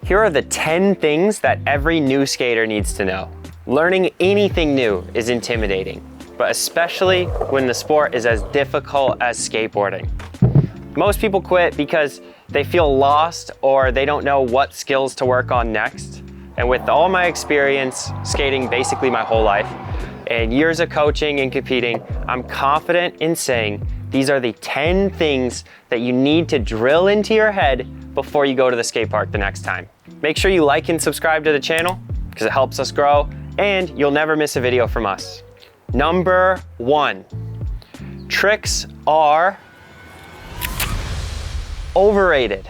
Here are the 10 things that every new skater needs to know. Learning anything new is intimidating, but especially when the sport is as difficult as skateboarding. Most people quit because they feel lost or they don't know what skills to work on next. And with all my experience skating basically my whole life and years of coaching and competing, I'm confident in saying these are the 10 things that you need to drill into your head before you go to the skate park the next time. Make sure you like and subscribe to the channel because it helps us grow and you'll never miss a video from us. Number 1, tricks are overrated.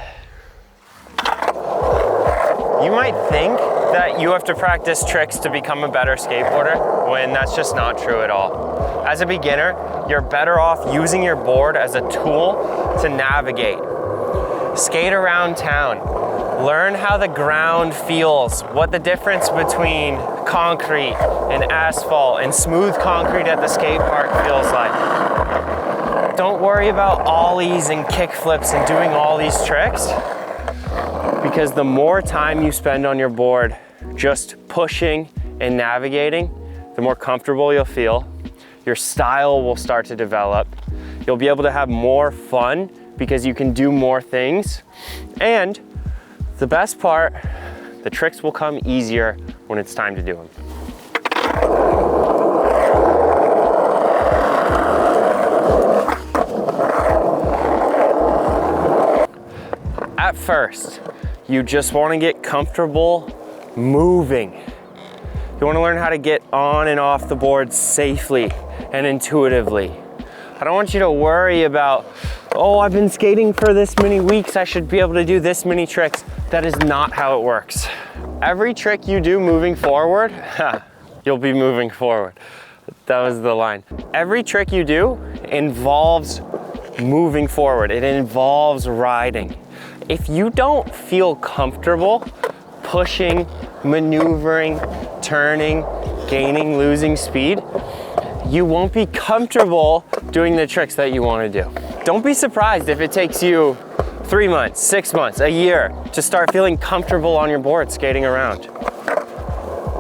You might think that you have to practice tricks to become a better skateboarder when that's just not true at all. As a beginner, you're better off using your board as a tool to navigate. Skate around town. Learn how the ground feels, what the difference between concrete and asphalt and smooth concrete at the skate park feels like. Don't worry about ollies and kickflips and doing all these tricks, because the more time you spend on your board just pushing and navigating, the more comfortable you'll feel. Your style will start to develop. You'll be able to have more fun because you can do more things. And the best part, the tricks will come easier when it's time to do them. At first, you just want to get comfortable moving. You want to learn how to get on and off the board safely and intuitively. I don't want you to worry about, oh, I've been skating for this many weeks, I should be able to do this many tricks. That is not how it works. Every trick you do moving forward, you'll be moving forward. That was the line. Every trick you do involves moving forward. It involves riding. If you don't feel comfortable pushing, maneuvering, turning, gaining, losing speed, you won't be comfortable doing the tricks that you want to do. Don't be surprised if it takes you 3 months, 6 months, a year to start feeling comfortable on your board skating around.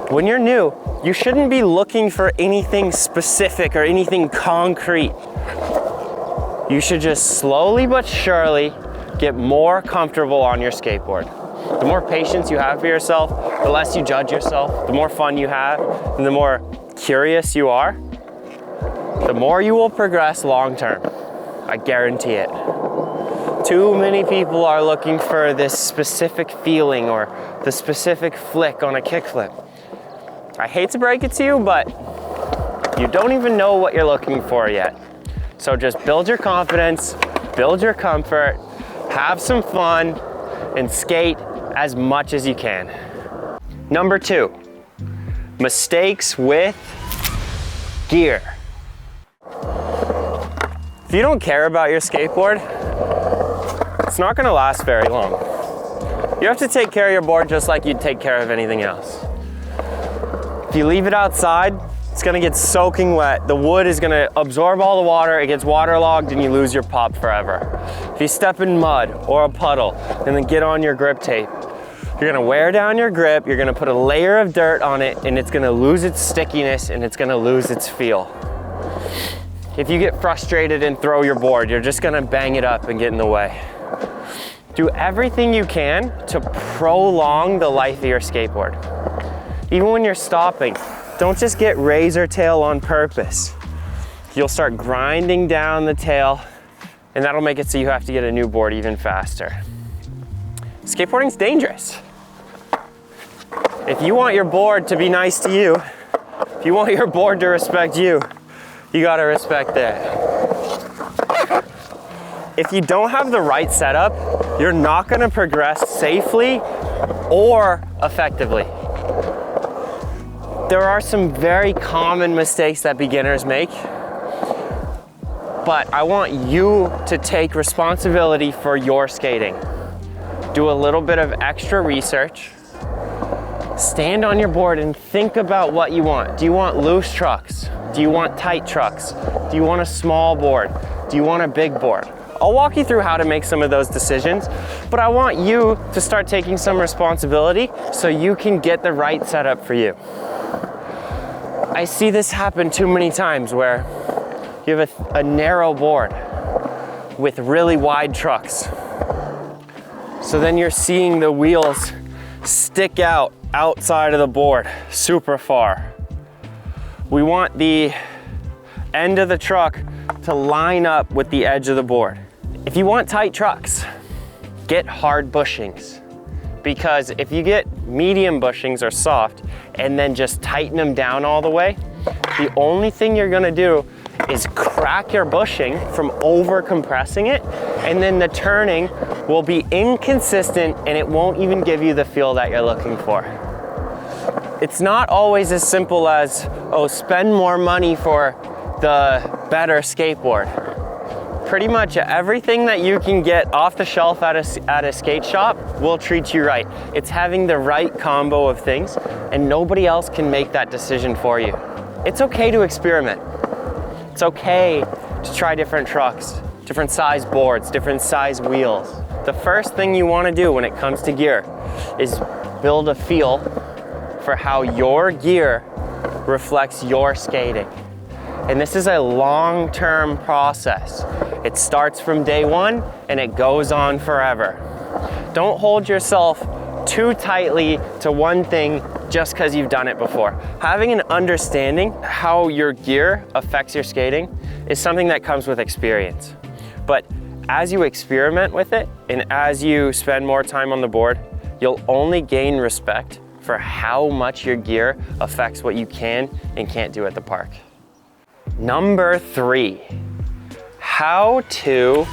When you're new, you shouldn't be looking for anything specific or anything concrete. You should just slowly but surely get more comfortable on your skateboard. The more patience you have for yourself, the less you judge yourself, the more fun you have, and the more curious you are, the more you will progress long term. I guarantee it. Too many people are looking for this specific feeling or the specific flick on a kickflip. I hate to break it to you, but you don't even know what you're looking for yet. So just build your confidence, build your comfort, have some fun, and skate as much as you can. Number 2, mistakes with gear. If you don't care about your skateboard, it's not gonna last very long. You have to take care of your board just like you'd take care of anything else. If you leave it outside, it's gonna get soaking wet. The wood is gonna absorb all the water, it gets waterlogged, and you lose your pop forever. If you step in mud or a puddle and then get on your grip tape, you're gonna wear down your grip, you're gonna put a layer of dirt on it, and it's gonna lose its stickiness and it's gonna lose its feel. If you get frustrated and throw your board, you're just gonna bang it up and get in the way. Do everything you can to prolong the life of your skateboard. Even when you're stopping, don't just get razor tail on purpose. You'll start grinding down the tail, and that'll make it so you have to get a new board even faster. Skateboarding's dangerous. If you want your board to be nice to you, if you want your board to respect you, you gotta respect it. If you don't have the right setup, you're not gonna progress safely or effectively. There are some very common mistakes that beginners make, but I want you to take responsibility for your skating. Do a little bit of extra research. Stand on your board and think about what you want. Do you want loose trucks? Do you want tight trucks? Do you want a small board? Do you want a big board? I'll walk you through how to make some of those decisions, but I want you to start taking some responsibility so you can get the right setup for you. I see this happen too many times where you have a narrow board with really wide trucks. So then you're seeing the wheels stick out outside of the board super far. We want the end of the truck to line up with the edge of the board. If you want tight trucks, get hard bushings, because if you get medium bushings or soft and then just tighten them down all the way, the only thing you're gonna do is crack your bushing from over compressing it, and then the turning will be inconsistent and it won't even give you the feel that you're looking for. It's not always as simple as, oh, spend more money for the better skateboard. Pretty much everything that you can get off the shelf at a skate shop will treat you right. It's having the right combo of things, and nobody else can make that decision for you. It's okay to experiment. It's okay to try different trucks, different size boards, different size wheels. The first thing you want to do when it comes to gear is build a feel for how your gear reflects your skating. And this is a long-term process. It starts from day one and it goes on forever. Don't hold yourself too tightly to one thing just because you've done it before. Having an understanding how your gear affects your skating is something that comes with experience. But as you experiment with it and as you spend more time on the board, you'll only gain respect for how much your gear affects what you can and can't do at the park. Number 3, how to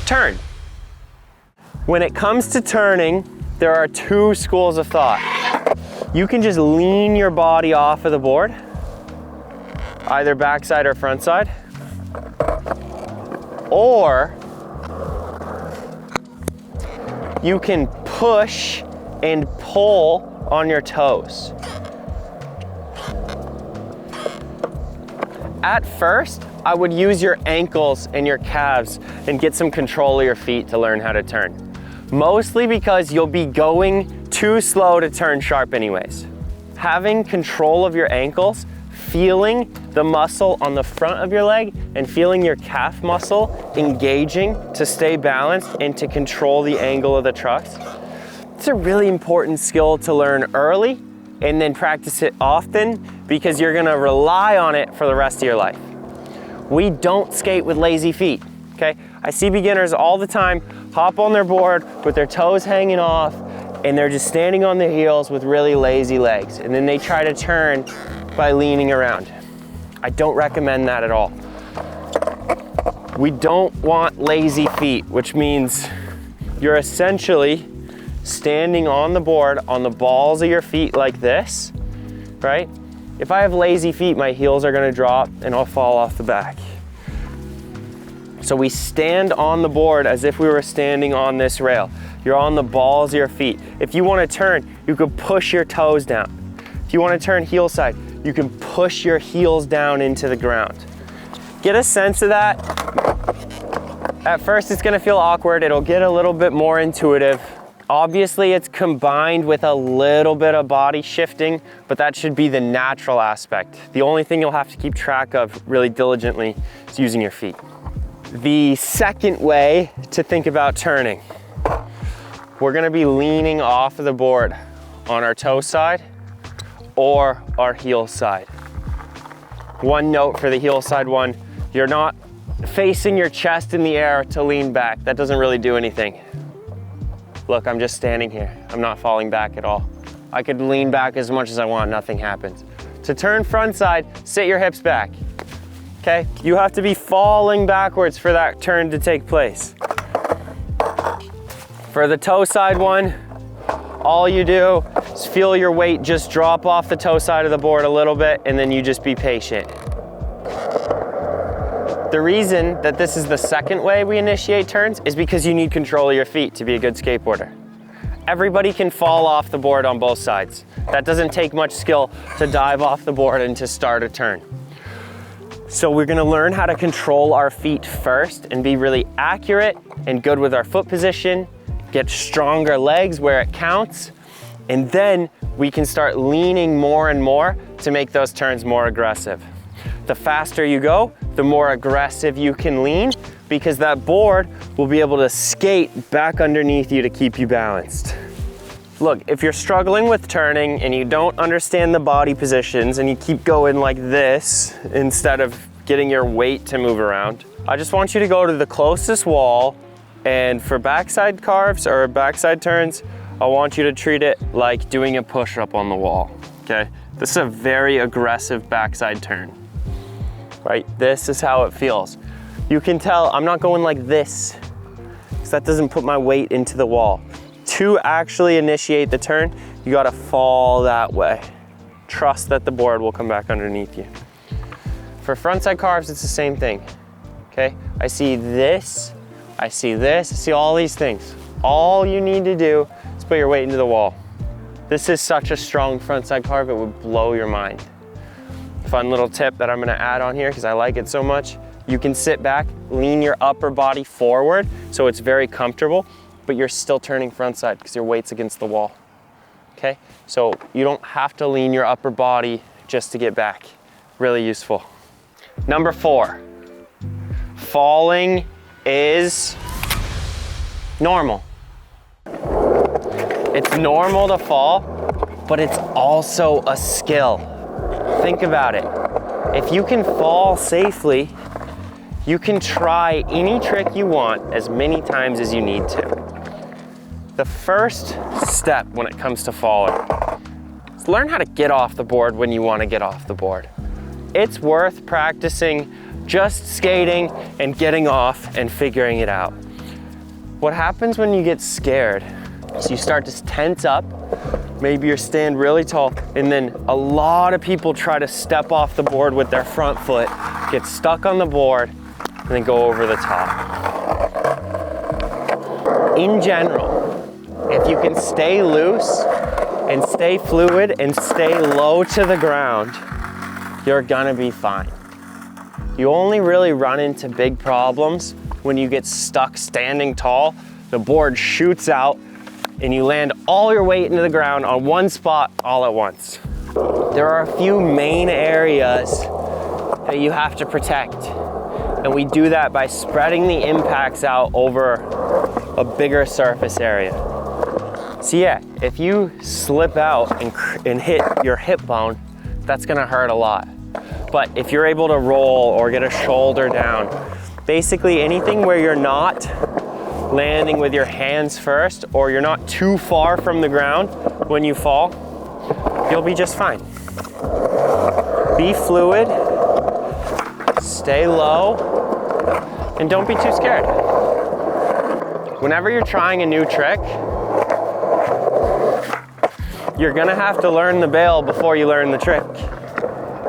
turn. When it comes to turning, there are 2 schools of thought. You can just lean your body off of the board, either backside or front side, or you can push and pull on your toes. At first, I would use your ankles and your calves and get some control of your feet to learn how to turn. Mostly because you'll be going too slow to turn sharp anyways. Having control of your ankles, feeling the muscle on the front of your leg and feeling your calf muscle engaging to stay balanced and to control the angle of the trucks. It's a really important skill to learn early and then practice it often, because you're gonna rely on it for the rest of your life. We don't skate with lazy feet, okay? I see beginners all the time hop on their board with their toes hanging off and they're just standing on their heels with really lazy legs, and then they try to turn by leaning around. I don't recommend that at all. We don't want lazy feet, which means you're essentially standing on the board on the balls of your feet like this, right? If I have lazy feet, my heels are gonna drop and I'll fall off the back. So we stand on the board as if we were standing on this rail. You're on the balls of your feet. If you wanna turn, you could push your toes down. If you wanna turn heel side, you can push your heels down into the ground. Get a sense of that. At first, it's gonna feel awkward. It'll get a little bit more intuitive. Obviously, it's combined with a little bit of body shifting, but that should be the natural aspect. The only thing you'll have to keep track of really diligently is using your feet. The second way to think about turning, we're gonna be leaning off of the board on our toe side or our heel side. One note for the heel side one, you're not facing your chest in the air to lean back. That doesn't really do anything. Look, I'm just standing here. I'm not falling back at all. I could lean back as much as I want, nothing happens. To turn front side, sit your hips back, okay? You have to be falling backwards for that turn to take place. For the toe side one, all you do is feel your weight just drop off the toe side of the board a little bit, and then you just be patient. The reason that this is the second way we initiate turns is because you need control of your feet to be a good skateboarder. Everybody can fall off the board on both sides. That doesn't take much skill to dive off the board and to start a turn. So we're gonna learn how to control our feet first and be really accurate and good with our foot position, get stronger legs where it counts, and then we can start leaning more and more to make those turns more aggressive. The faster you go, the more aggressive you can lean, because that board will be able to skate back underneath you to keep you balanced. Look, if you're struggling with turning and you don't understand the body positions and you keep going like this instead of getting your weight to move around, I just want you to go to the closest wall, and for backside carves or backside turns, I want you to treat it like doing a push-up on the wall, okay? This is a very aggressive backside turn, right? This is how it feels. You can tell I'm not going like this, because that doesn't put my weight into the wall. To actually initiate the turn, you gotta fall that way. Trust that the board will come back underneath you. For frontside carves, it's the same thing, okay? I see this, I see all these things. All you need to do is put your weight into the wall. This is such a strong frontside carve, it would blow your mind. Fun little tip that I'm gonna add on here, because I like it so much. You can sit back, lean your upper body forward, so it's very comfortable, but you're still turning frontside because your weight's against the wall, okay? So you don't have to lean your upper body just to get back. Really useful. Number 4, falling is normal. It's normal to fall, but it's also a skill. Think about it. If you can fall safely, you can try any trick you want as many times as you need to. The first step when it comes to falling is learn how to get off the board when you want to get off the board. It's worth practicing just skating and getting off and figuring it out. What happens when you get scared is you start to tense up, maybe you stand really tall, and then a lot of people try to step off the board with their front foot, get stuck on the board, and then go over the top. In general, if you can stay loose and stay fluid and stay low to the ground, you're gonna be fine. You only really run into big problems when you get stuck standing tall, the board shoots out, and you land all your weight into the ground on one spot all at once. There are a few main areas that you have to protect, and we do that by spreading the impacts out over a bigger surface area. So yeah, if you slip out and hit your hip bone, that's gonna hurt a lot. But if you're able to roll or get a shoulder down, basically anything where you're not landing with your hands first, or you're not too far from the ground when you fall, you'll be just fine. Be fluid, stay low, and don't be too scared. Whenever you're trying a new trick, you're gonna have to learn the bail before you learn the trick.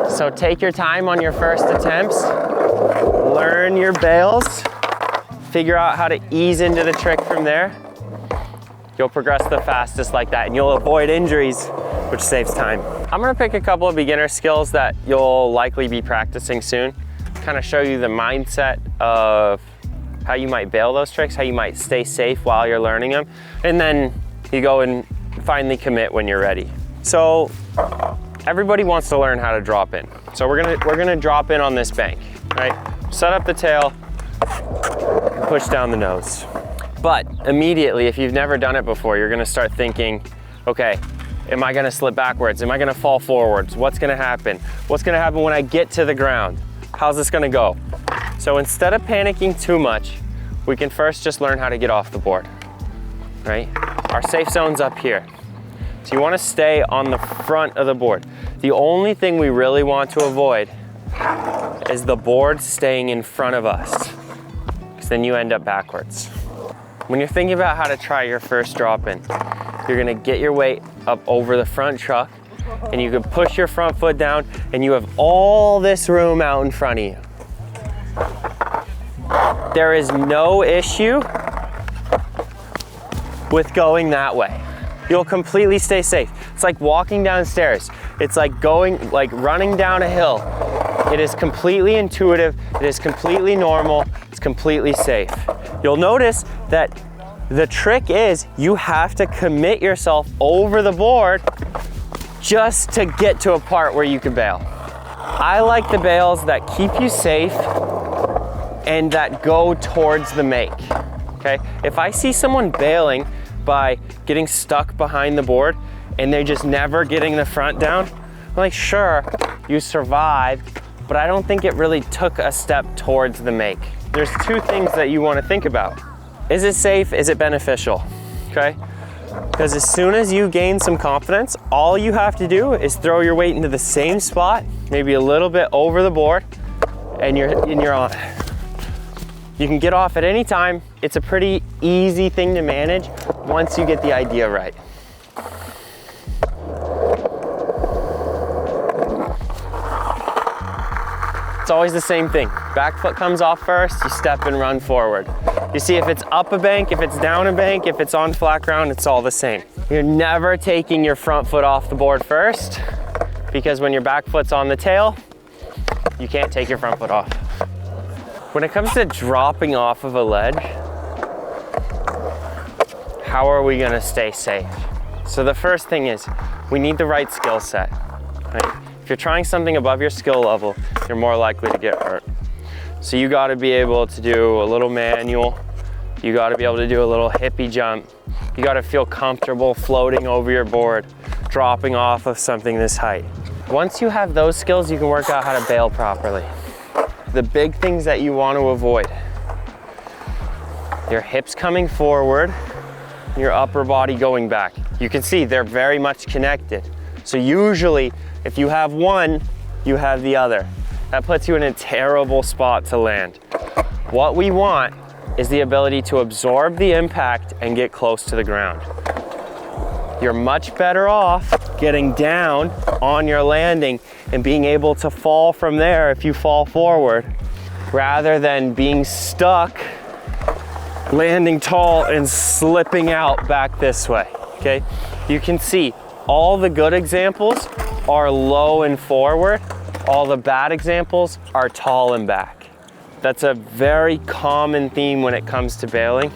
So take your time on your first attempts, learn your bails, figure out how to ease into the trick from there. You'll progress the fastest like that, and you'll avoid injuries, which saves time. I'm gonna pick a couple of beginner skills that you'll likely be practicing soon, kind of show you the mindset of how you might bail those tricks, how you might stay safe while you're learning them, and then you go and finally commit when you're ready. So everybody wants to learn how to drop in. So we're gonna drop in on this bank, right? Set up the tail, and push down the nose. But immediately, if you've never done it before, you're gonna start thinking, okay, am I gonna slip backwards? Am I gonna fall forwards? What's gonna happen? What's gonna happen when I get to the ground? How's this gonna go? So instead of panicking too much, we can first just learn how to get off the board, right? Our safe zone's up here. So you wanna stay on the front of the board. The only thing we really want to avoid is the board staying in front of us, because then you end up backwards. When you're thinking about how to try your first drop in, you're gonna get your weight up over the front truck, and you can push your front foot down, and you have all this room out in front of you. There is no issue with going that way. You'll completely stay safe. It's like walking downstairs. It's like running down a hill. It is completely intuitive, it is completely normal, it's completely safe. You'll notice that the trick is you have to commit yourself over the board just to get to a part where you can bail. I like the bails that keep you safe and that go towards the make, okay? If I see someone bailing by getting stuck behind the board and they're just never getting the front down, I'm like, sure, you survived, but I don't think it really took a step towards the make. There's two things that you want to think about. Is it safe? Is it beneficial? Okay? Because as soon as you gain some confidence, all you have to do is throw your weight into the same spot, maybe a little bit over the board, and you're on. You can get off at any time. It's a pretty easy thing to manage once you get the idea right. It's always the same thing. Back foot comes off first, you step and run forward. You see if it's up a bank, if it's down a bank, if it's on flat ground, it's all the same. You're never taking your front foot off the board first, because when your back foot's on the tail, you can't take your front foot off. When it comes to dropping off of a ledge, how are we gonna stay safe? So the first thing is, we need the right skill set, right? If you're trying something above your skill level, you're more likely to get hurt. So you gotta be able to do a little manual, you gotta be able to do a little hippie jump, you gotta feel comfortable floating over your board, dropping off of something this height. Once you have those skills, you can work out how to bail properly. The big things that you want to avoid: your hips coming forward, your upper body going back. You can see they're very much connected. So usually, if you have one, you have the other. That puts you in a terrible spot to land. What we want is the ability to absorb the impact and get close to the ground. You're much better off getting down on your landing and being able to fall from there if you fall forward, rather than being stuck, landing tall and slipping out back this way, okay? You can see all the good examples are low and forward. All the bad examples are tall and back. That's a very common theme when it comes to bailing.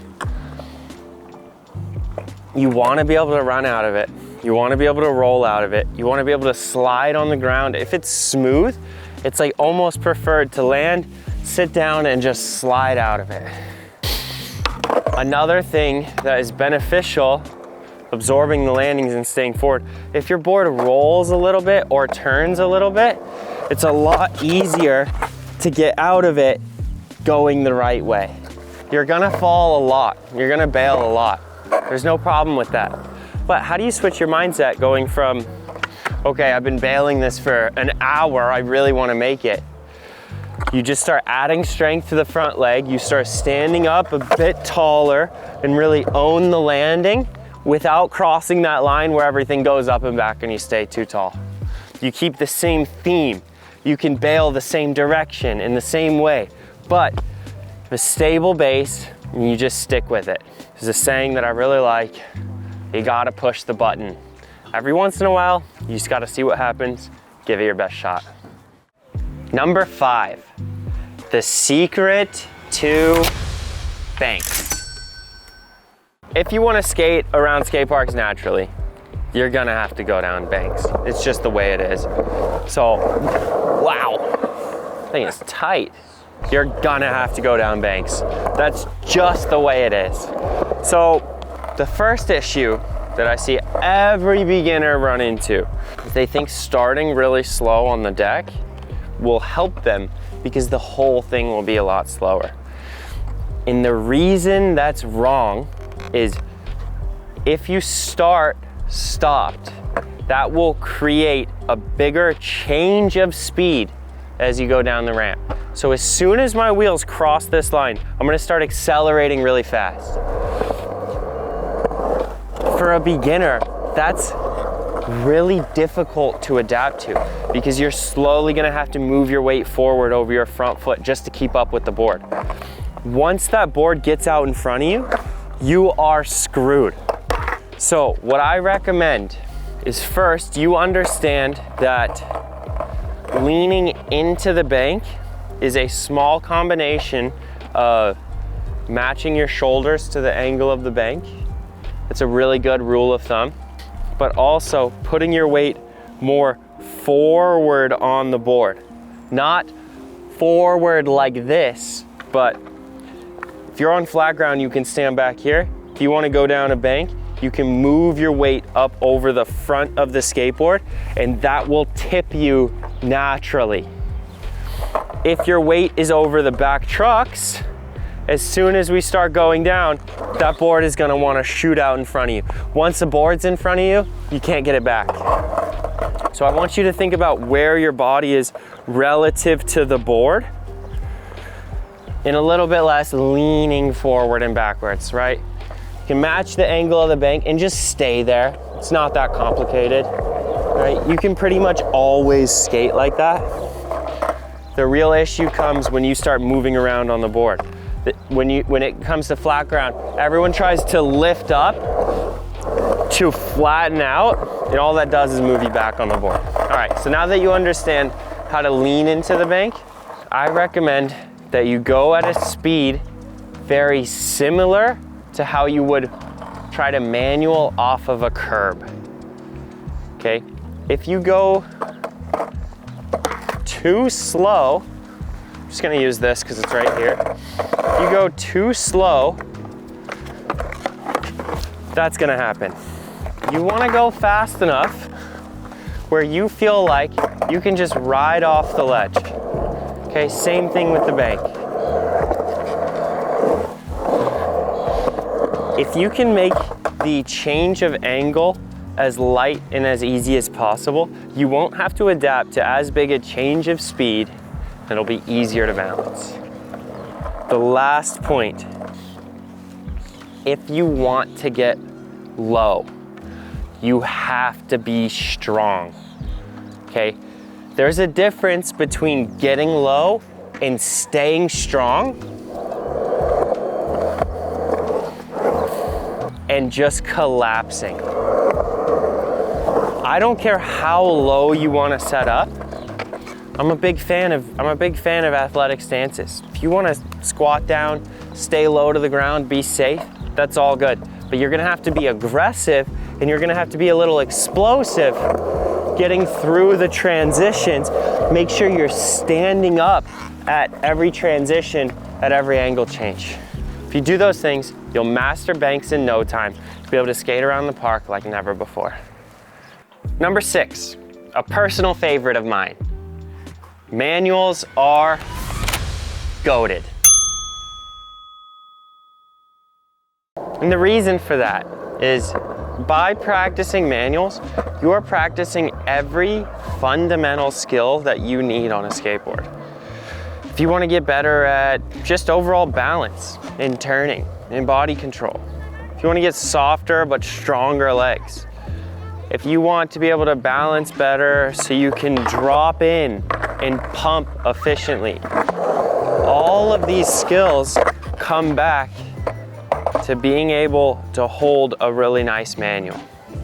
You want to be able to run out of it. You want to be able to roll out of it. You want to be able to slide on the ground. If it's smooth, it's like almost preferred to land, sit down, and just slide out of it. Another thing that is beneficial, absorbing the landings and staying forward, if your board rolls a little bit or turns a little bit, it's a lot easier to get out of it going the right way. You're gonna fall a lot. You're gonna bail a lot. There's no problem with that. But how do you switch your mindset going from, okay, I've been bailing this for an hour, I really wanna make it. You just start adding strength to the front leg. You start standing up a bit taller and really own the landing without crossing that line where everything goes up and back and you stay too tall. You keep the same theme. You can bail the same direction in the same way, but a stable base, and you just stick with it. There's a saying that I really like: you gotta push the button. Every once in a while, you just gotta see what happens, give it your best shot. Number 5, the secret to banks. If you wanna skate around skate parks naturally, you're gonna have to go down banks. It's just the way it is. So, wow, that thing is tight. You're gonna have to go down banks. That's just the way it is. So, the first issue that I see every beginner run into is they think starting really slow on the deck will help them because the whole thing will be a lot slower. And the reason that's wrong is if you start stopped, that will create a bigger change of speed as you go down the ramp. So as soon as my wheels cross this line, I'm gonna start accelerating really fast. For a beginner, that's really difficult to adapt to because you're slowly gonna have to move your weight forward over your front foot just to keep up with the board. Once that board gets out in front of you, you are screwed. So what I recommend is first you understand that Leaning into the bank is a small combination of matching your shoulders to the angle of the bank. It's a really good rule of thumb, but also putting your weight more forward on the board. Not forward like this, but if you're on flat ground, you can stand back here. If you want to go down a bank, you can move your weight up over the front of the skateboard, and that will tip you naturally. If your weight is over the back trucks, as soon as we start going down, that board is gonna wanna shoot out in front of you. Once the board's in front of you, you can't get it back. So I want you to think about where your body is relative to the board, and a little bit less leaning forward and backwards, right? You can match the angle of the bank and just stay there. It's not that complicated, right? You can pretty much always skate like that. The real issue comes when you start moving around on the board. When it comes to flat ground, everyone tries to lift up to flatten out, and all that does is move you back on the board. All right, so now that you understand how to lean into the bank, I recommend that you go at a speed very similar to how you would try to manual off of a curb, okay? If you go too slow, I'm just gonna use this because it's right here. If you go too slow, that's gonna happen. You wanna go fast enough where you feel like you can just ride off the ledge. Okay, same thing with the bank. If you can make the change of angle as light and as easy as possible, you won't have to adapt to as big a change of speed, and it'll be easier to balance. The last point, if you want to get low, you have to be strong, okay? There's a difference between getting low and staying strong and just collapsing. I don't care how low you want to set up. I'm a big fan of athletic stances. If you want to squat down, stay low to the ground, be safe, that's all good. But you're gonna have to be aggressive, and you're gonna have to be a little explosive getting through the transitions. Make sure you're standing up at every transition, at every angle change. If you do those things, you'll master banks in no time. You'll be able to skate around the park like never before. Number 6, a personal favorite of mine. Manuals are goated. And the reason for that is by practicing manuals, you are practicing every fundamental skill that you need on a skateboard. If you want to get better at just overall balance in turning and body control, if you want to get softer but stronger legs, if you want to be able to balance better so you can drop in and pump efficiently, all of these skills come back to being able to hold a really nice manual.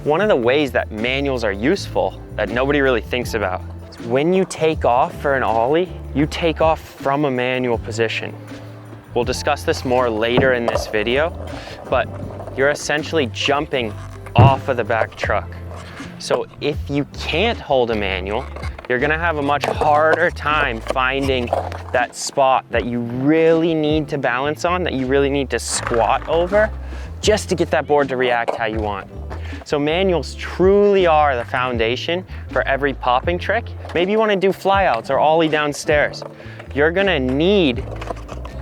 One of the ways that manuals are useful that nobody really thinks about is when you take off for an ollie, you take off from a manual position. We'll discuss this more later in this video, but you're essentially jumping off of the back truck. So if you can't hold a manual, you're gonna have a much harder time finding that spot that you really need to balance on, that you really need to squat over, just to get that board to react how you want. So manuals truly are the foundation for every popping trick. Maybe you wanna do flyouts or ollie downstairs. You're gonna need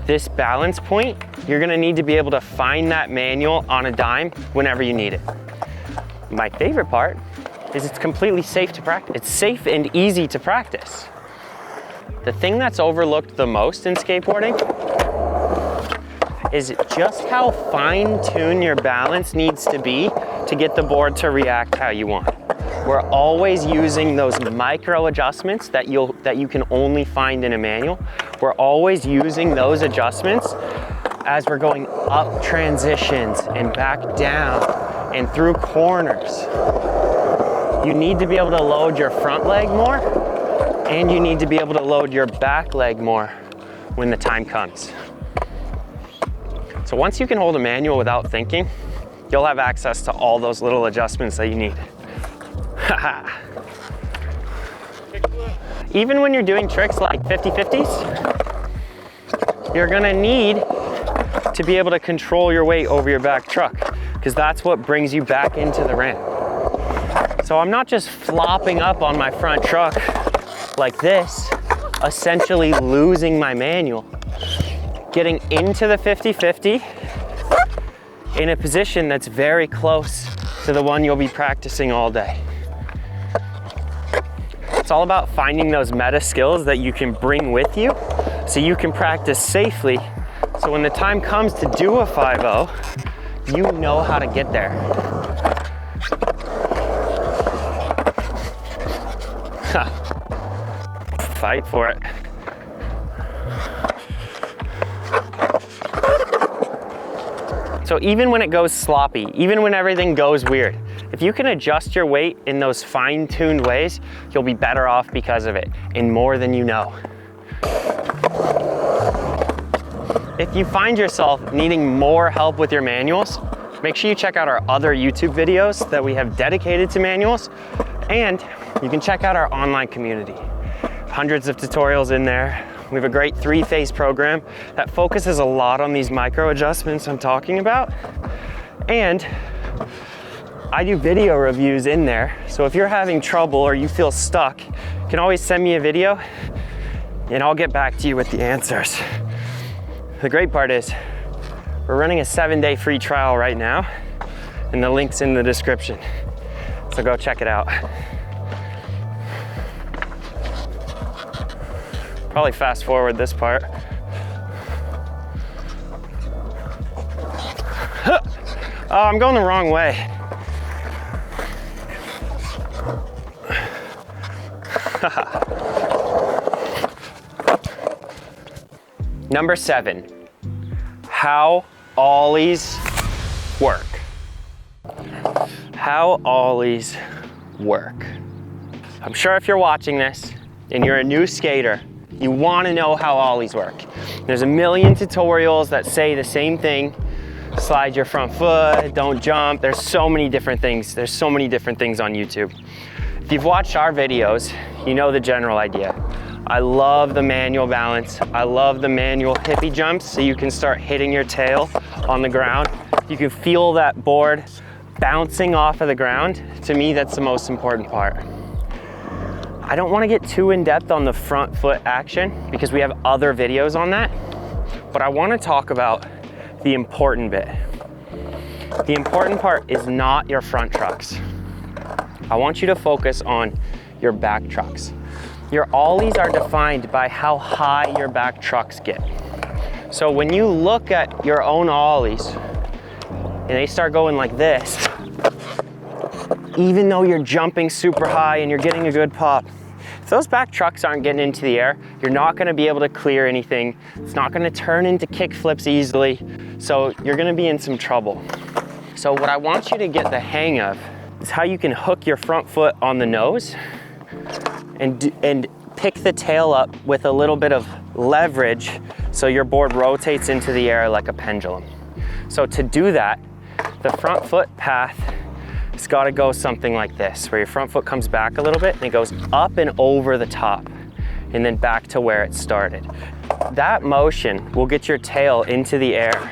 this balance point. You're gonna need to be able to find that manual on a dime whenever you need it. My favorite part is it's completely safe to practice. It's safe and easy to practice. The thing that's overlooked the most in skateboarding is just how fine-tuned your balance needs to be to get the board to react how you want. We're always using those micro adjustments that you can only find in a manual. We're always using those adjustments as we're going up transitions and back down and through corners. You need to be able to load your front leg more And you need to be able to load your back leg more when the time comes. So once you can hold a manual without thinking, you'll have access to all those little adjustments that you need. Even when you're doing tricks like 50-50s, you're gonna need to be able to control your weight over your back truck, because that's what brings you back into the ramp. So I'm not just flopping up on my front truck like this, essentially losing my manual. Getting into the 50-50 in a position that's very close to the one you'll be practicing all day. It's all about finding those meta skills that you can bring with you so you can practice safely. So when the time comes to do a 5-0, you know how to get there. Fight for it. So even when it goes sloppy, even when everything goes weird, if you can adjust your weight in those fine-tuned ways, you'll be better off because of it, and more than you know. If you find yourself needing more help with your manuals, make sure you check out our other YouTube videos that we have dedicated to manuals, and you can check out our online community. Hundreds of tutorials in there. We have a great 3-phase program that focuses a lot on these micro adjustments I'm talking about. And I do video reviews in there. So if you're having trouble or you feel stuck, you can always send me a video and I'll get back to you with the answers. The great part is we're running a 7-day free trial right now, and the link's in the description. So go check it out. Probably fast forward this part. Oh, I'm going the wrong way. Number 7, how ollies work. How ollies work. I'm sure if you're watching this and you're a new skater, you want to know how ollies work. There's a million tutorials that say the same thing. Slide your front foot, don't jump. There's so many different things. There's so many different things on YouTube. If you've watched our videos, you know the general idea. I love the manual balance. I love the manual hippie jumps so you can start hitting your tail on the ground. You can feel that board bouncing off of the ground. To me, that's the most important part. I don't want to get too in-depth on the front foot action because we have other videos on that, but I want to talk about the important bit. The important part is not your front trucks. I want you to focus on your back trucks. Your ollies are defined by how high your back trucks get. So when you look at your own ollies and they start going like this, even though you're jumping super high and you're getting a good pop, if those back trucks aren't getting into the air, you're not gonna be able to clear anything. It's not gonna turn into kickflips easily, so you're gonna be in some trouble. So what I want you to get the hang of is how you can hook your front foot on the nose and pick the tail up with a little bit of leverage so your board rotates into the air like a pendulum. So to do that, the front foot path, it's got to go something like this, where your front foot comes back a little bit and it goes up and over the top and then back to where it started. That motion will get your tail into the air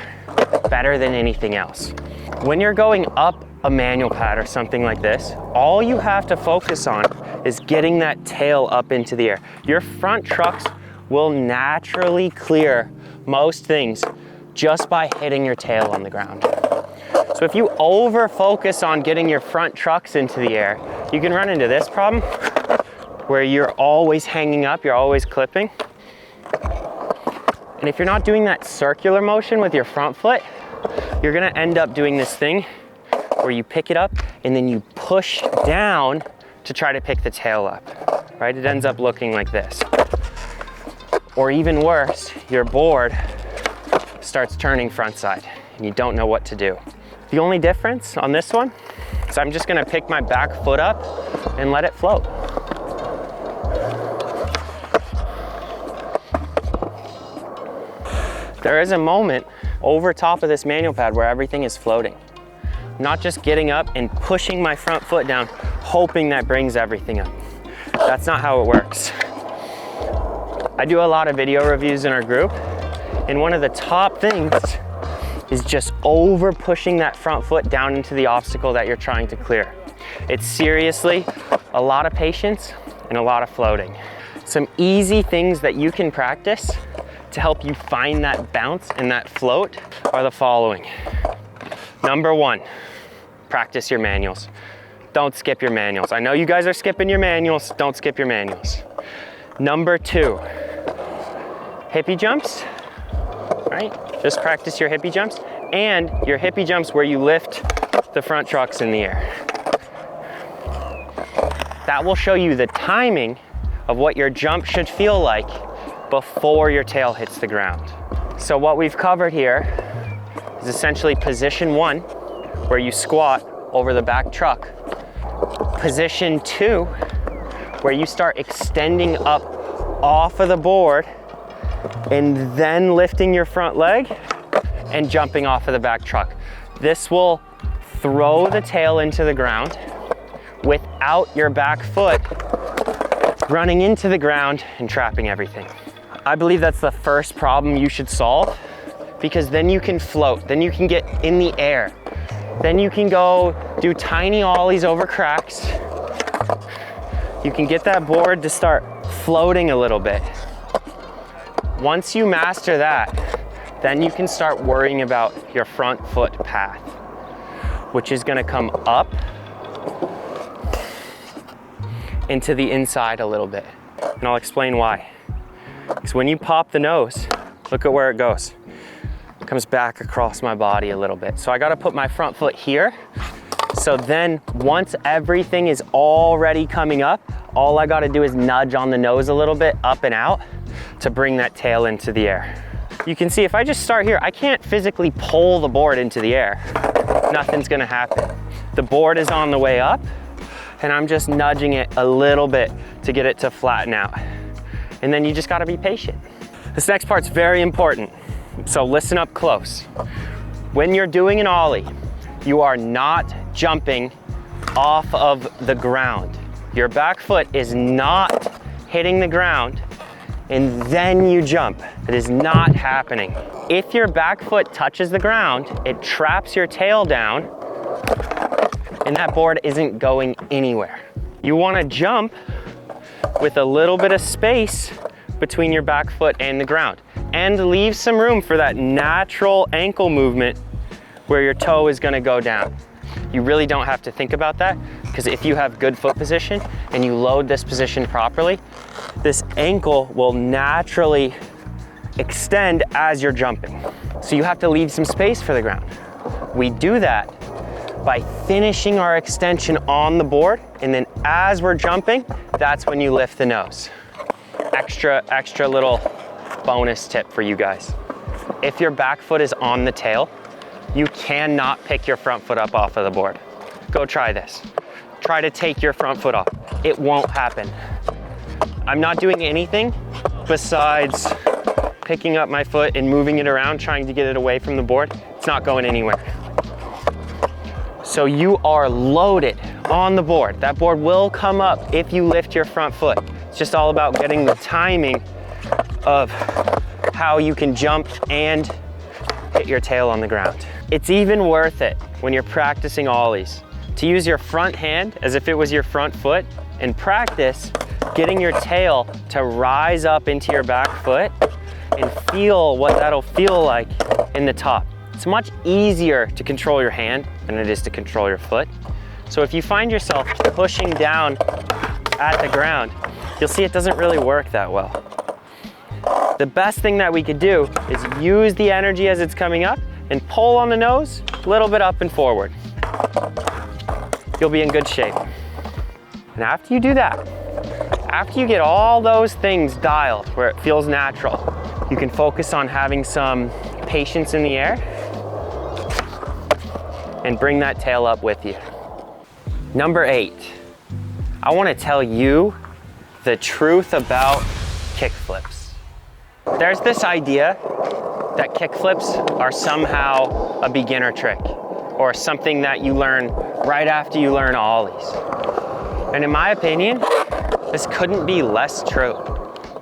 better than anything else. When you're going up a manual pad or something like this, all you have to focus on is getting that tail up into the air. Your front trucks will naturally clear most things just by hitting your tail on the ground. So if you over focus on getting your front trucks into the air, you can run into this problem where you're always hanging up, you're always clipping. And if you're not doing that circular motion with your front foot, you're gonna end up doing this thing where you pick it up and then you push down to try to pick the tail up, right? It ends up looking like this. Or even worse, your board starts turning front side and you don't know what to do. The only difference on this one is I'm just gonna pick my back foot up and let it float. There is a moment over top of this manual pad where everything is floating. I'm not just getting up and pushing my front foot down, hoping that brings everything up. That's not how it works. I do a lot of video reviews in our group, and one of the top things is just over pushing that front foot down into the obstacle that you're trying to clear. It's seriously a lot of patience and a lot of floating. Some easy things that you can practice to help you find that bounce and that float are the following. Number one, practice your manuals. Don't skip your manuals. I know you guys are skipping your manuals. Don't skip your manuals. Number two, hippie jumps, right? Just practice your hippie jumps and your hippie jumps where you lift the front trucks in the air. That will show you the timing of what your jump should feel like before your tail hits the ground. So what we've covered here is essentially position one, where you squat over the back truck. Position two, where you start extending up off of the board and then lifting your front leg and jumping off of the back truck. This will throw the tail into the ground without your back foot running into the ground and trapping everything. I believe that's the first problem you should solve, because then you can float, then you can get in the air, then you can go do tiny ollies over cracks. You can get that board to start floating a little bit. Once you master that, then you can start worrying about your front foot path, which is gonna come up into the inside a little bit. And I'll explain why. Because when you pop the nose, look at where it goes. It comes back across my body a little bit. So I gotta put my front foot here. So then once everything is already coming up, all I gotta do is nudge on the nose a little bit up and out to bring that tail into the air. You can see if I just start here, I can't physically pull the board into the air. Nothing's gonna happen. The board is on the way up and I'm just nudging it a little bit to get it to flatten out. And then you just gotta be patient. This next part's very important, so listen up close. When you're doing an ollie, you are not jumping off of the ground. Your back foot is not hitting the ground and then you jump. It is not happening. If your back foot touches the ground, it traps your tail down and that board isn't going anywhere. You wanna jump with a little bit of space between your back foot and the ground and leave some room for that natural ankle movement where your toe is gonna go down. You really don't have to think about that, because if you have good foot position and you load this position properly, this ankle will naturally extend as you're jumping. So you have to leave some space for the ground. We do that by finishing our extension on the board, and then as we're jumping, that's when you lift the nose. Extra little bonus tip for you guys. If your back foot is on the tail, you cannot pick your front foot up off of the board. Go try this. Try to take your front foot off. It won't happen. I'm not doing anything besides picking up my foot and moving it around, trying to get it away from the board. It's not going anywhere. So you are loaded on the board. That board will come up if you lift your front foot. It's just all about getting the timing of how you can jump and hit your tail on the ground. It's even worth it when you're practicing ollies to use your front hand as if it was your front foot and practice getting your tail to rise up into your back foot and feel what that'll feel like in the top. It's much easier to control your hand than it is to control your foot. So if you find yourself pushing down at the ground, you'll see it doesn't really work that well. The best thing that we could do is use the energy as it's coming up and pull on the nose, a little bit up and forward. You'll be in good shape. And after you do that, after you get all those things dialed where it feels natural, you can focus on having some patience in the air and bring that tail up with you. Number 8, I want to tell you the truth about kickflips. There's this idea that kickflips are somehow a beginner trick or something that you learn right after you learn ollies. And in my opinion, this couldn't be less true.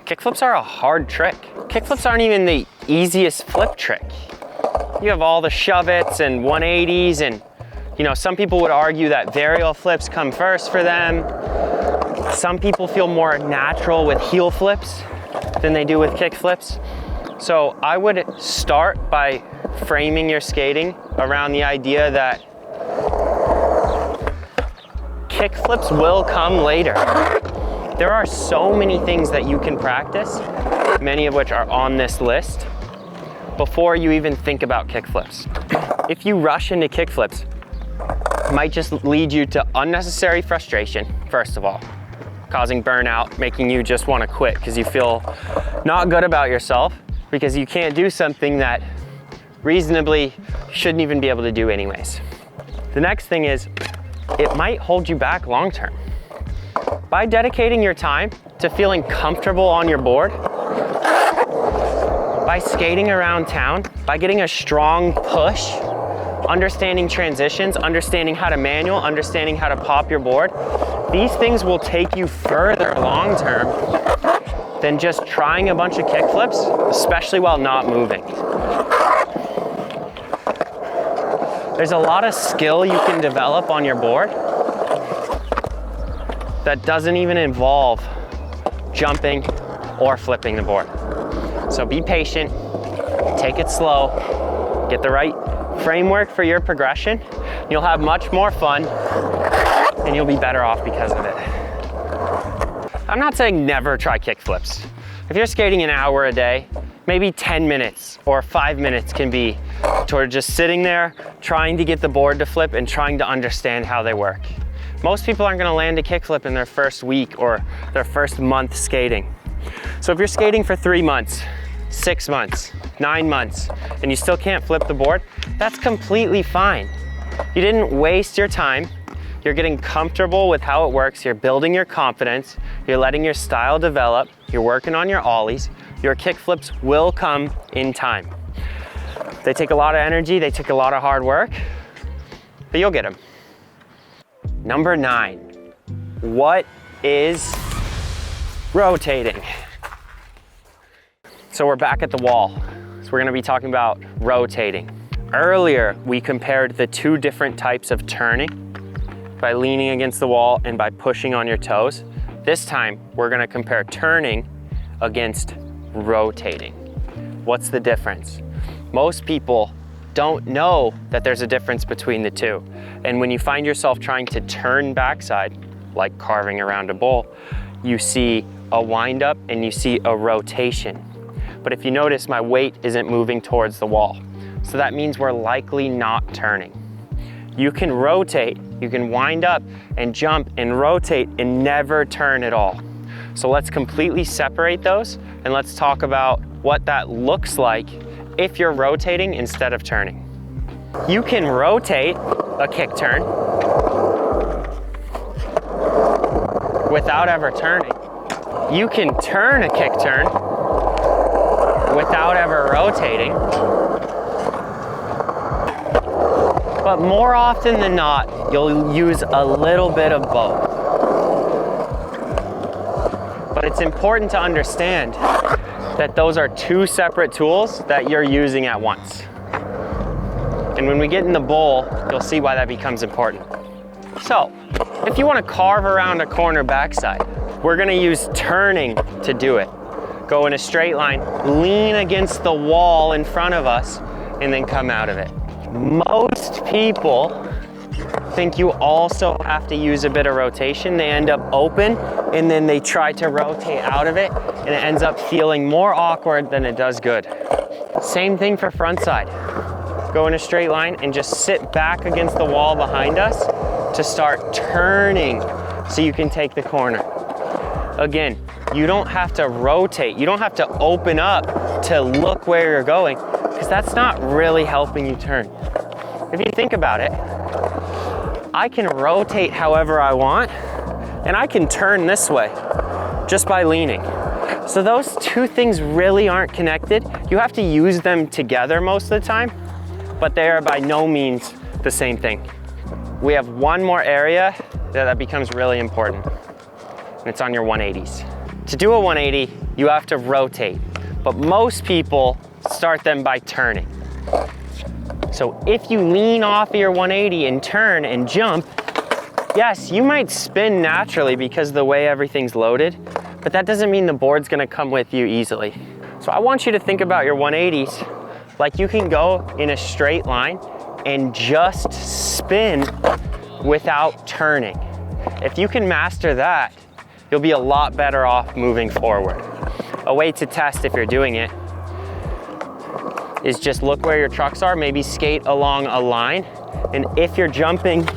Kickflips are a hard trick. Kickflips aren't even the easiest flip trick. You have all the shove-its and 180s, and you know, some people would argue that varial flips come first for them. Some people feel more natural with heel flips than they do with kickflips. So I would start by framing your skating around the idea that kickflips will come later. There are so many things that you can practice, many of which are on this list, before you even think about kickflips. If you rush into kickflips, it might just lead you to unnecessary frustration, first of all, causing burnout, making you just want to quit because you feel not good about yourself because you can't do something that reasonably shouldn't even be able to do anyways. The next thing is, it might hold you back long term. By dedicating your time to feeling comfortable on your board, by skating around town, by getting a strong push, understanding transitions, understanding how to manual, understanding how to pop your board, these things will take you further long term than just trying a bunch of kickflips, especially while not moving. There's a lot of skill you can develop on your board that doesn't even involve jumping or flipping the board. So be patient, take it slow, get the right framework for your progression. You'll have much more fun and you'll be better off because of it. I'm not saying never try kickflips. If you're skating an hour a day, maybe 10 minutes or 5 minutes can be toward just sitting there, trying to get the board to flip and trying to understand how they work. Most people aren't gonna land a kickflip in their first week or their first month skating. So if you're skating for 3 months, 6 months, 9 months, and you still can't flip the board, that's completely fine. You didn't waste your time. You're getting comfortable with how it works. You're building your confidence. You're letting your style develop. You're working on your ollies. Your kickflips will come in time. They take a lot of energy. They take a lot of hard work, but you'll get them. Number 9, what is rotating? So we're back at the wall. So we're gonna be talking about rotating. Earlier, we compared the 2 different types of turning by leaning against the wall and by pushing on your toes. This time, we're gonna compare turning against rotating. What's the difference? Most people don't know that there's a difference between the two. And when you find yourself trying to turn backside, like carving around a bowl, you see a wind up and you see a rotation. But if you notice, my weight isn't moving towards the wall. So that means we're likely not turning. You can rotate, you can wind up and jump and rotate and never turn at all. So let's completely separate those and let's talk about what that looks like if you're rotating instead of turning. You can rotate a kick turn without ever turning. You can turn a kick turn without ever rotating. But more often than not, you'll use a little bit of both. But it's important to understand that those are 2 separate tools that you're using at once. And when we get in the bowl, you'll see why that becomes important. So, if you want to carve around a corner backside, we're going to use turning to do it. Go in a straight line, lean against the wall in front of us, and then come out of it. Most people think you also have to use a bit of rotation. They end up open and then they try to rotate out of it and it ends up feeling more awkward than it does good. Same thing for front side. Go in a straight line and just sit back against the wall behind us to start turning so you can take the corner. Again, you don't have to rotate. You don't have to open up to look where you're going because that's not really helping you turn. If you think about it, I can rotate however I want and I can turn this way just by leaning. So those two things really aren't connected. You have to use them together most of the time, but they are by no means the same thing. We have one more area that becomes really important, and it's on your 180s. To do a 180, you have to rotate, but most people start them by turning. So if you lean off of your 180 and turn and jump, yes, you might spin naturally because of the way everything's loaded, but that doesn't mean the board's gonna come with you easily. So I want you to think about your 180s like you can go in a straight line and just spin without turning. If you can master that, you'll be a lot better off moving forward. A way to test if you're doing it is just look where your trucks are, maybe skate along a line, and if you're jumping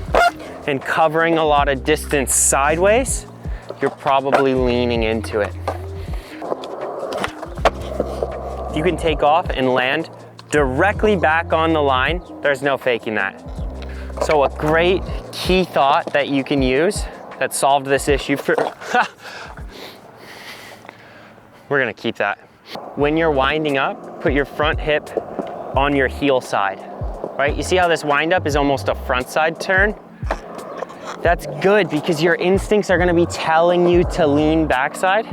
and covering a lot of distance sideways, you're probably leaning into it. If you can take off and land directly back on the line, there's no faking that. So a great key thought that you can use that solved this issue for, we're gonna keep that. When you're winding up, put your front hip on your heel side, right? You see how this wind up is almost a front side turn? That's good because your instincts are gonna be telling you to lean backside.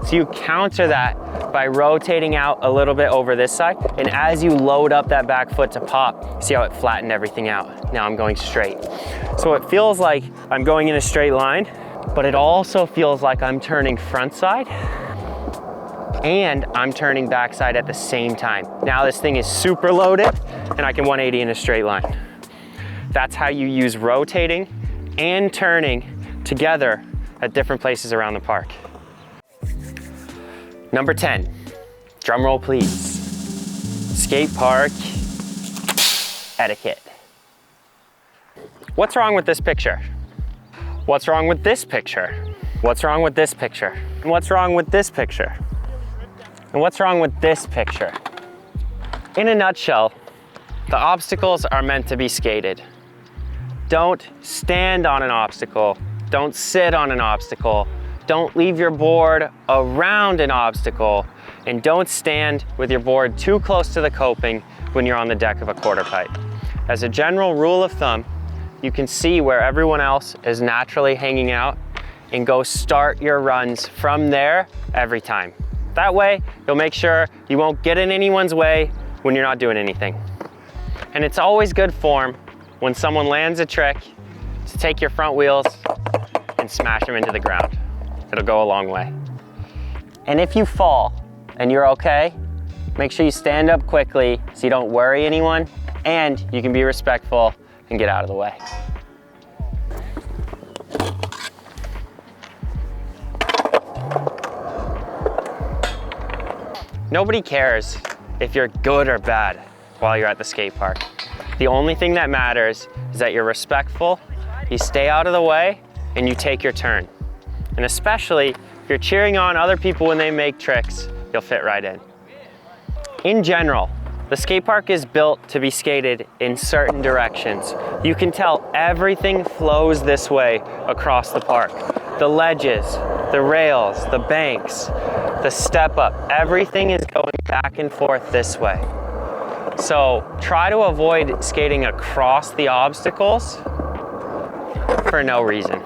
So you counter that by rotating out a little bit over this side. And as you load up that back foot to pop, see how it flattened everything out? Now I'm going straight. So it feels like I'm going in a straight line, but it also feels like I'm turning front side and I'm turning backside at the same time. Now this thing is super loaded and I can 180 in a straight line. That's how you use rotating and turning together at different places around the park. Number 10, drum roll please. Skate park etiquette. What's wrong with this picture? What's wrong with this picture? What's wrong with this picture? And what's wrong with this picture? And what's wrong with this picture? In a nutshell, the obstacles are meant to be skated. Don't stand on an obstacle. Don't sit on an obstacle. Don't leave your board around an obstacle, and don't stand with your board too close to the coping when you're on the deck of a quarter pipe. As a general rule of thumb, you can see where everyone else is naturally hanging out and go start your runs from there every time. That way, you'll make sure you won't get in anyone's way when you're not doing anything. And it's always good form when someone lands a trick to take your front wheels and smash them into the ground. It'll go a long way. And if you fall and you're okay, make sure you stand up quickly so you don't worry anyone and you can be respectful and get out of the way. Nobody cares if you're good or bad while you're at the skate park. The only thing that matters is that you're respectful, you stay out of the way, and you take your turn. And especially if you're cheering on other people when they make tricks, you'll fit right in. In general, the skate park is built to be skated in certain directions. You can tell everything flows this way across the park. The ledges, the rails, the banks, the step up, everything is going back and forth this way. So try to avoid skating across the obstacles for no reason.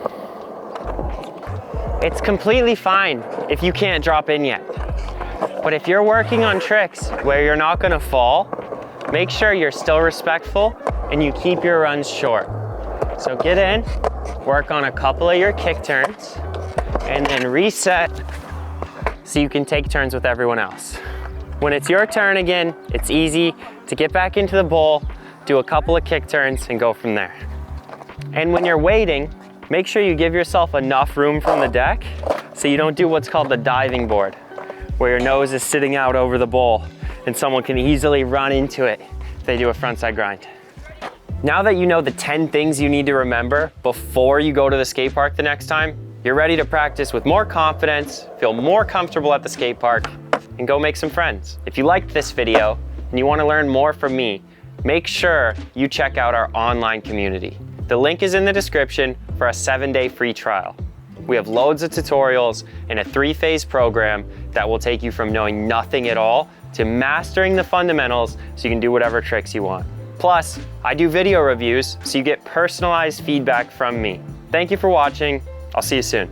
It's completely fine if you can't drop in yet. But if you're working on tricks where you're not gonna fall, make sure you're still respectful and you keep your runs short. So get in, work on a couple of your kick turns, and then reset so you can take turns with everyone else. When it's your turn again, it's easy to get back into the bowl, do a couple of kick turns, and go from there. And when you're waiting, make sure you give yourself enough room from the deck so you don't do what's called the diving board, where your nose is sitting out over the bowl and someone can easily run into it if they do a frontside grind. Now that you know the 10 things you need to remember before you go to the skate park the next time, you're ready to practice with more confidence, feel more comfortable at the skate park, and go make some friends. If you liked this video and you want to learn more from me, make sure you check out our online community. The link is in the description for a 7-day free trial. We have loads of tutorials and a 3-phase program that will take you from knowing nothing at all to mastering the fundamentals so you can do whatever tricks you want. Plus, I do video reviews so you get personalized feedback from me. Thank you for watching. I'll see you soon.